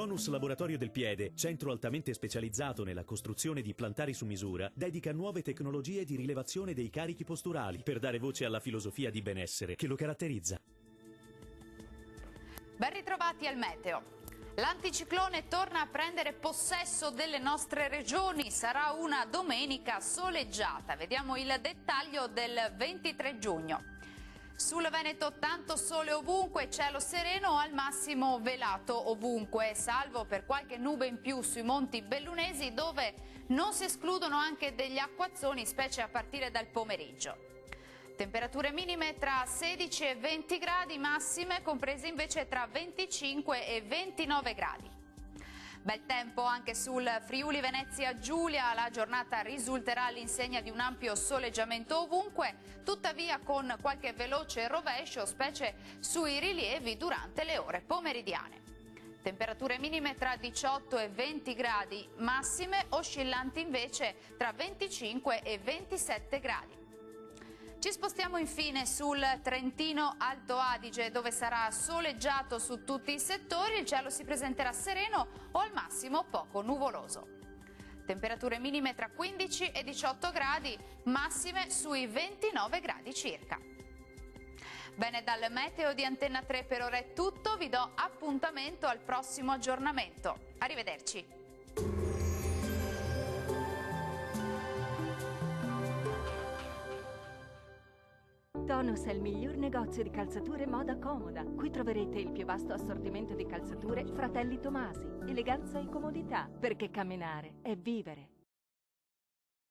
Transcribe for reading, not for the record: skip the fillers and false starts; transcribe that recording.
Tonus Laboratorio del Piede, centro altamente specializzato nella costruzione di plantari su misura, dedica nuove tecnologie di rilevazione dei carichi posturali per dare voce alla filosofia di benessere che lo caratterizza. Ben ritrovati al meteo. L'anticiclone torna a prendere possesso delle nostre regioni, sarà una domenica soleggiata. Vediamo il dettaglio del 23 giugno. Sul Veneto tanto sole ovunque, cielo sereno al massimo velato ovunque, salvo per qualche nube in più sui monti bellunesi dove non si escludono anche degli acquazzoni, specie a partire dal pomeriggio. Temperature minime tra 16 e 20 gradi, massime comprese invece tra 25 e 29 gradi. Bel tempo anche sul Friuli Venezia Giulia, la giornata risulterà all'insegna di un ampio soleggiamento ovunque, tuttavia con qualche veloce rovescio, specie sui rilievi durante le ore pomeridiane. Temperature minime tra 18 e 20 gradi, massime oscillanti invece tra 25 e 27 gradi. Ci spostiamo infine sul Trentino Alto Adige, dove sarà soleggiato su tutti i settori, il cielo si presenterà sereno o al massimo poco nuvoloso. Temperature minime tra 15 e 18 gradi, massime sui 29 gradi circa. Bene, dal meteo di Antenna 3 per ora è tutto, vi do appuntamento al prossimo aggiornamento. Arrivederci. Tonus è il miglior negozio di calzature moda comoda. Qui troverete il più vasto assortimento di calzature Fratelli Tomasi. Eleganza e comodità, perché camminare è vivere.